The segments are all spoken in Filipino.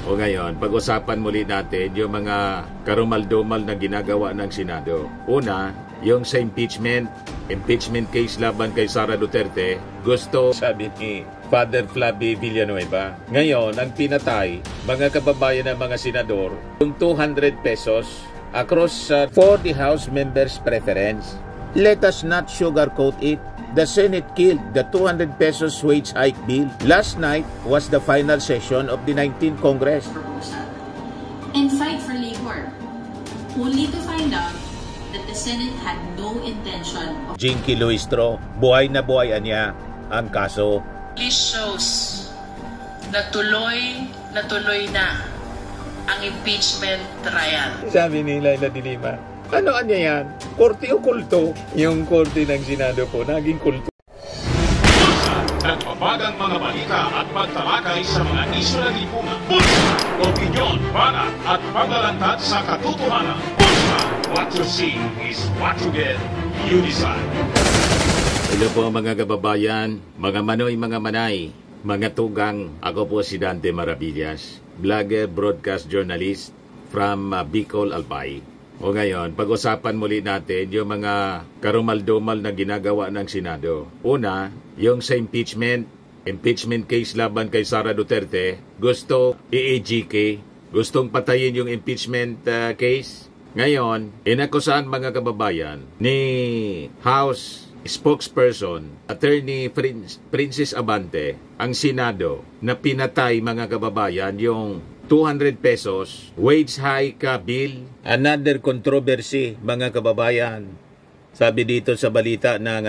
O ngayon, pag-usapan muli natin yung mga karumal-dumal na ginagawa ng Senado. Una, yung sa impeachment case laban kay Sara Duterte, gusto, sabi ni Father Flavi Villanueva. Ngayon, ang pinatay, mga kababayan ng mga senador, yung 200 pesos across for the House members' preference. Let us not sugarcoat it. The Senate killed the 200 pesos wage hike bill. Last night was the final session of the 19th Congress. And fight for labor, only to find out that the Senate had no intention of... Jinky Luistro, buhay na niya ang kaso. This shows na tuloy na ang impeachment trial. Sabi ni Laila de Lima, ano niya yan? Korte o kulto? Yung korte ng Senado po, naging kulto. Nagpapagang mga balita at pagtalakay sa mga isyu na lipungan. Bulsa! Opinyon, banat at paglalantad sa katotohanan. Bulsa! What you see is what you get. You decide. Hello po mga kababayan, mga manoy, mga manay, mga tugang. Ako po si Dante Maravillas, vlogger, broadcast journalist from Bicol, Albay. O ngayon, pag-usapan muli natin yung mga karumal-dumal na ginagawa ng Senado. Una, yung sa impeachment case laban kay Sara Duterte, gusto i-AGK, gustong patayin yung impeachment case. Ngayon, inakusahan mga kababayan ni House spokesperson, Attorney Princess Abante, ang Senado na pinatay mga kababayan yung 200 pesos wage hike bill. Another controversy mga kababayan. Sabi dito sa balita ng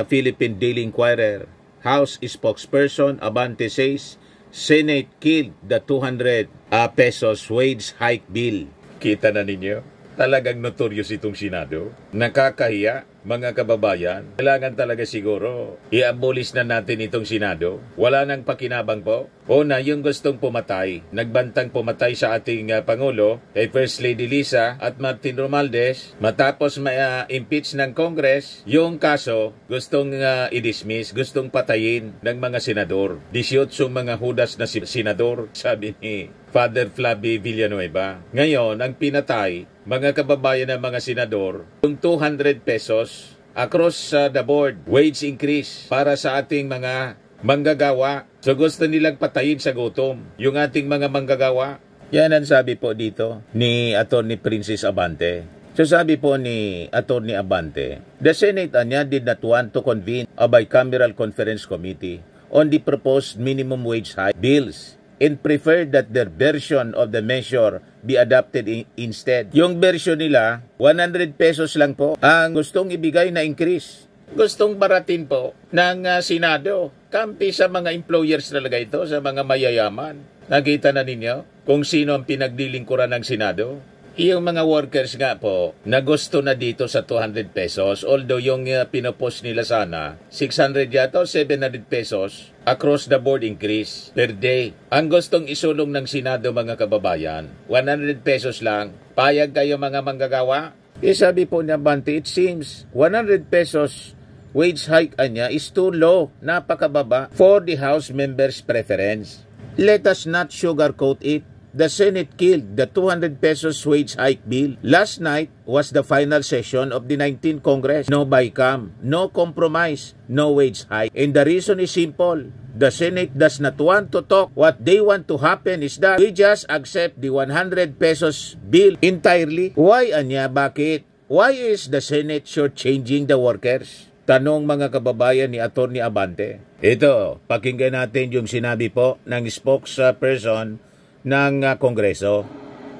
Philippine Daily Inquirer, House spokesperson Abante says Senate killed the 200 pesos wage hike bill. Kita na ninyo? Talagang notorious itong Senado. Nakakahiya, mga kababayan. Kailangan talaga siguro i-abolish na natin itong Senado. Wala nang pakinabang po. Una, yung gustong pumatay, nagbantang pumatay sa ating Pangulo, kay First Lady Lisa at Martin Romualdez, matapos ma-impeach ng Congress, yung kaso gustong i-dismiss, gustong patayin ng mga senador. 18 mga hudas na senador, sabi ni Father Flavi Villanueva. Ngayon, ang pinatay, mga kababayan ng mga senador, yung 200 pesos across the board wage increase para sa ating mga manggagawa. So gusto nilang patayin sa gutom yung ating mga manggagawa. Yan ang sabi po dito ni Attorney Princess Abante. So sabi po ni Attorney Abante, the Senate did not want to convene a bicameral conference committee on the proposed minimum wage hike bills and preferred that their version of the measure be adopted instead. Yung version nila, 100 pesos lang po ang gustong ibigay na increase. Gustong baratin po ng Senado. Kampi sa mga employers talaga ito, sa mga mayayaman. Nakita na ninyo kung sino ang pinaglilingkuran ng Senado? Yung mga workers nga po, na gusto na dito sa 200 pesos, although yung pinopost nila sana, 600 yata o 700 pesos across the board increase per day. Ang gustong isulong ng Senado mga kababayan, 100 pesos lang. Payag kayo mga manggagawa? Sabi po ni Abante, it seems 100 pesos wage hike niya is too low, napakababa for the House members' preference. Let us not sugarcoat it. The Senate killed the 200 pesos wage hike bill. Last night was the final session of the 19th Congress. No bycam, no compromise, no wage hike. And the reason is simple. The Senate does not want to talk. What they want to happen is that we just accept the 100 pesos bill entirely. Why, Anya? Bakit? Why is the Senate shortchanging the workers? Tanong mga kababayan ni Attorney Abante. Ito, pakinggan natin yung sinabi po ng spokesperson ng Kongreso.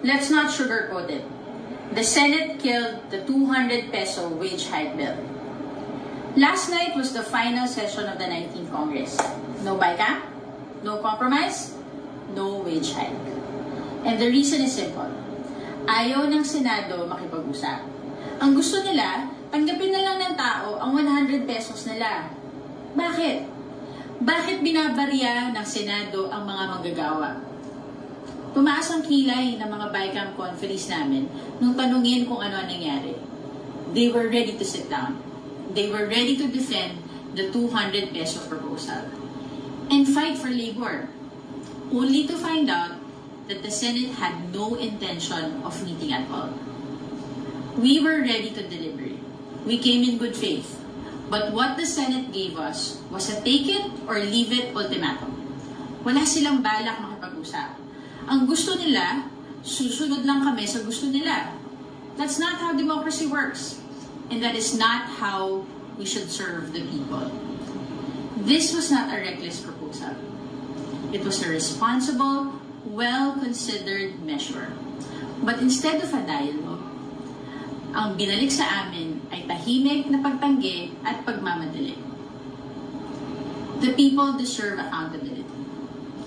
Let's not sugarcoat it. The Senate killed the 200 peso wage hike bill. Last night was the final session of the 19th Congress. No bycam, no compromise, no wage hike. And the reason is simple. Ayaw ng Senado makipag-usap. Ang gusto nila, tanggapin na lang ng tao ang 100 pesos nila. Bakit? Bakit binabarya ng Senado ang mga manggagawa? Tumaas ang kilay ng mga BICAM conferees namin nung tanungin kung ano ang nangyari. They were ready to sit down. They were ready to defend the 200 peso proposal and fight for labor, only to find out that the Senate had no intention of meeting at all. We were ready to deliberate. We came in good faith. But what the Senate gave us was a take it or leave it ultimatum. Wala silang balak makipag-usap. Ang gusto nila, susunod lang kami sa gusto nila. That's not how democracy works. And that is not how we should serve the people. This was not a reckless proposal. It was a responsible, well-considered measure. But instead of a dialogue, ang binalik sa amin ay tahimik na pagtanggi at pagmamadali. The people deserve accountability.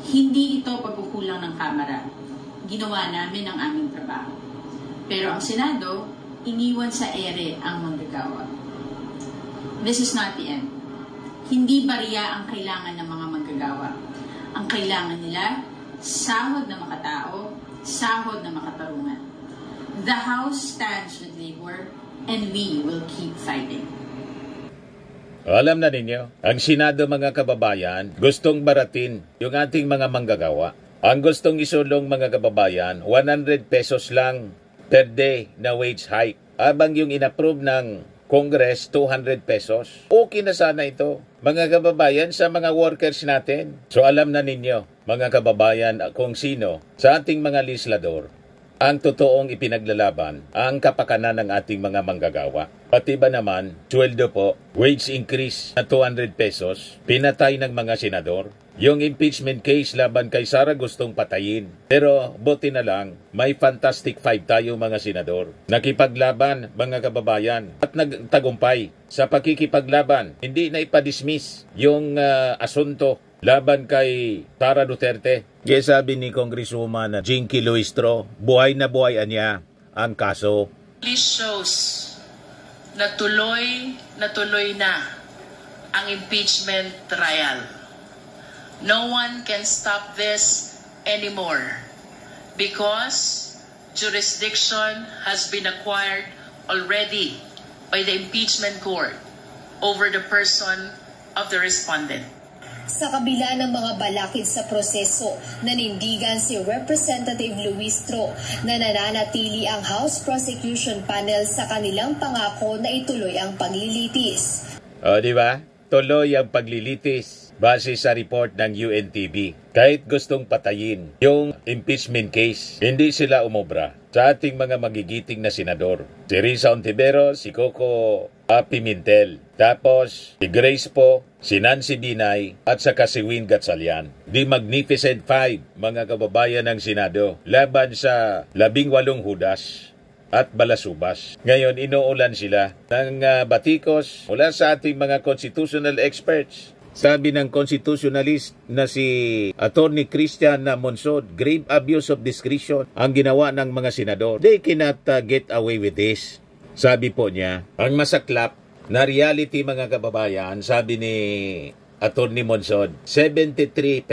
Hindi ito pagkukulang ng Kamara. Ginawa namin ang aming trabaho. Pero ang Senado, iniwan sa ere ang manggagawa. This is not the end. Hindi bariya ang kailangan ng mga manggagawa. Ang kailangan nila, sahod na makatao, sahod na makatarungan. The House stands with labor and we will keep fighting. Alam na ninyo, ang Senado mga kababayan, gustong baratin yung ating mga manggagawa. Ang gustong isulong mga kababayan, 100 pesos lang per day na wage hike. Abang yung inapprove ng Congress, 200 pesos. Okay na sana ito, mga kababayan, sa mga workers natin. So alam na ninyo, mga kababayan, kung sino sa ating mga legislador ang totoong ipinaglalaban ang kapakanan ng ating mga manggagawa. Pati ba naman, sweldo po, wage increase na 200 pesos, pinatay ng mga senador. Yung impeachment case laban kay Sara gustong patayin. Pero buti na lang, may Fantastic Five tayo mga senador. Nakipaglaban mga kababayan at nagtagumpay sa pakikipaglaban. Hindi na ipadismiss yung asunto laban kay Sara Duterte. Kaya sabi ni Congresswoman Jinky Luistro, buhay na niya ang kaso. This shows na tuloy na ang impeachment trial. No one can stop this anymore because jurisdiction has been acquired already by the impeachment court over the person of the respondent. Sa kabila ng mga balakid sa proseso, nanindigan si Representative Luistro na nananatili ang House Prosecution Panel sa kanilang pangako na ituloy ang paglilitis. O, di ba? Tuloy ang paglilitis base sa report ng UNTV. Kahit gustong patayin yung impeachment case, hindi sila umobra sa ating mga magigiting na senador. Si Risa Ontiveros, si Coco Pimentel, tapos si Grace po, si Nancy Binay, at saka si Win Gatchalian. The Magnificent Five, mga kababayan ng Senado, laban sa 18 Hudas at balasubas. Ngayon, inuulan sila ng batikos mula sa ating mga constitutional experts. Sabi ng constitutionalist na si Attorney Christian Monsod, grave abuse of discretion ang ginawa ng mga senador. They cannot get away with this. Sabi po niya, ang masaklap na reality mga kababayan, sabi ni Attorney Monsod, 73%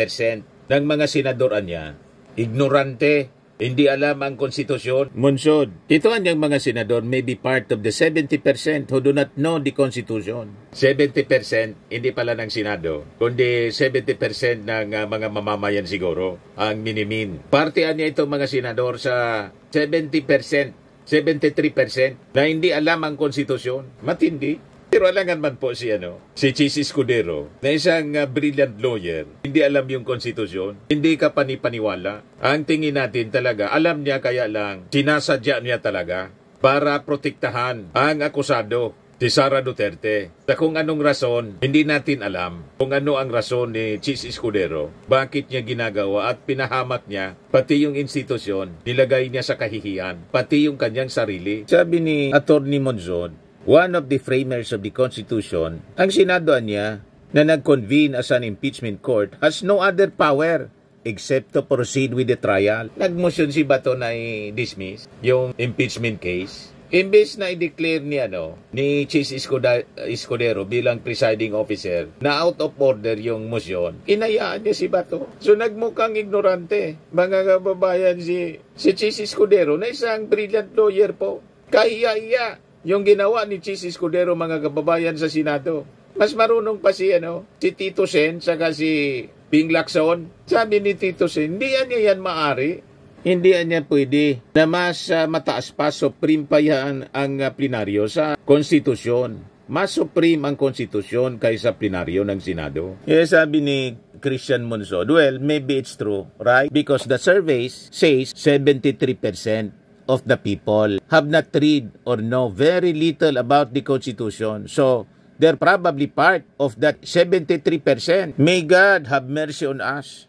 ng mga senador niya, ignorante, hindi alam ang konstitusyon. Monsod, ito ang mga senador may be part of the 70% who do not know the Constitution. 70% hindi pala ng Senado, kundi 70% ng mga mamamayan siguro ang minimin. Partian niya itong mga senador sa 70%, 73% na hindi alam ang konstitusyon. Matindi. Pero alangan man po si Chis Escudero, na isang brilliant lawyer, hindi alam yung konstitusyon, hindi ka panipaniwala. Ang tingin natin talaga, alam niya kaya lang, sinasadya niya talaga para protektahan ang akusado, si Sara Duterte. Sa kung anong rason, hindi natin alam kung ano ang rason ni Chis Escudero, bakit niya ginagawa at pinahamak niya, pati yung institusyon, nilagay niya sa kahihiyan, pati yung kanyang sarili. Sabi ni Attorney Monzon, one of the framers of the Constitution, ang Senado niya na nag-convene as an impeachment court has no other power except to proceed with the trial. Nag-motion si Bato na i-dismiss yung impeachment case. Imbes na i-declare ni Chis Escudero bilang presiding officer na out of order yung motion, inayaan niya si Bato. So nagmukhang ignorante, mga kababayan, si Chis Escudero na isang brilliant lawyer po. Kahiya-hiya yung ginawa ni Chis Escudero mga kababayan sa Senado. Mas marunong pa si Tito Sen saka si Ping Lacson, sabi ni Tito Sen, hindi yan maari. Hindi niya pwede na mas mataas pa, supreme pa yan ang plenaryo sa konstitusyon. Mas supreme ang konstitusyon kaysa plenaryo ng Senado. Sabi ni Christian Monzon, well, maybe it's true, right? Because the surveys says 73% of the people have not read or know very little about the Constitution. So, they're probably part of that 73%. May God have mercy on us.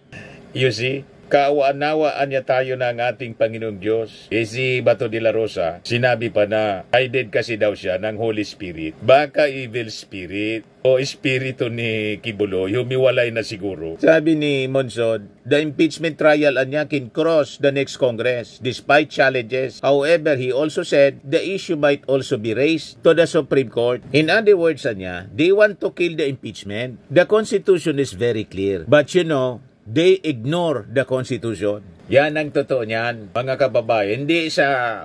You see? Kaawaan-nawaan niya tayo ng ating Panginoong Diyos. Si Bato de la Rosa, sinabi pa na guided kasi daw siya ng Holy Spirit. Baka evil spirit o espiritu ni Kibuloy, humiwalay na siguro. Sabi ni Monzon, the impeachment trial niya can cross the next Congress despite challenges. However, he also said the issue might also be raised to the Supreme Court. In other words niya, they want to kill the impeachment. The Constitution is very clear. But you know, they ignore the Constitution. Yan ang totoo niyan, mga kababayan.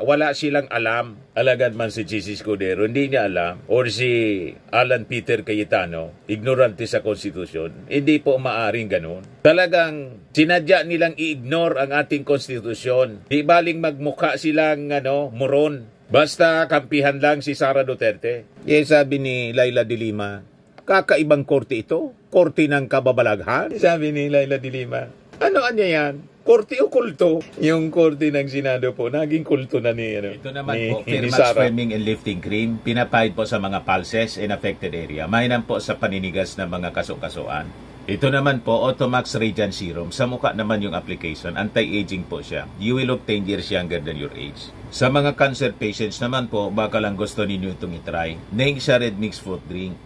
Wala silang alam. Alagad man si Jesus Cordero, hindi niya alam. Or si Alan Peter Cayetano, ignorante sa Constitution. Hindi po maaring ganun. Talagang sinadya nilang i-ignore ang ating Constitution. Di baling magmukha silang moron. Basta kampihan lang si Sara Duterte. Sabi ni Laila de Lima, kakaibang korte ito? Korte ng kababalaghan? Sabi ni Laila de Lima. Ano yan? Korte o kulto? Yung korte ng Senado po, naging kulto na ni Ito naman po, Fairmax Framing and Lifting Cream, pinapahid po sa mga pulses in affected area. Mainam po sa paninigas ng mga kaso-kasuan. Ito naman po, Automax Radiant Serum. Sa mukha naman yung application, anti-aging po siya. You will look 10 years younger than your age. Sa mga cancer patients naman po, baka lang gusto ninyo itong itry. Naing siya Red Mix Fruit Drink.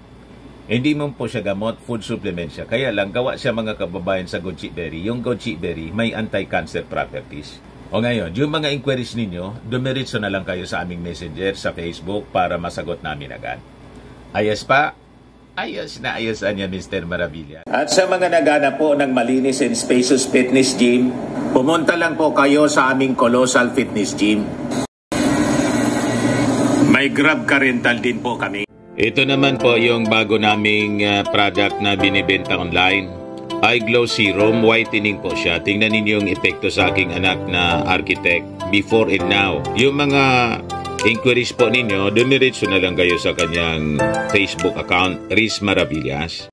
Hindi mo po siya gamot, food supplement siya. Kaya lang, gawa siya mga kababayan sa goji berry. Yung goji berry may anti-cancer properties. O ngayon, yung mga inquiries ninyo, dumiritso na lang kayo sa aming messenger sa Facebook para masagot namin agad. Ayos pa? Ayos na ayos niya, Mr. Maravilla. At sa mga nagana po ng malinis and spacious fitness gym, pumunta lang po kayo sa aming Colossal Fitness Gym. May Grab Car Rental din po kami. Ito naman po yung bago naming product na binibenta online. Eye Glow Serum, whitening po siya. Tingnan ninyo yung epekto sa aking anak na architect before and now. Yung mga inquiries po ninyo, dumiretso na lang kayo sa kanyang Facebook account, Riz Maravillas.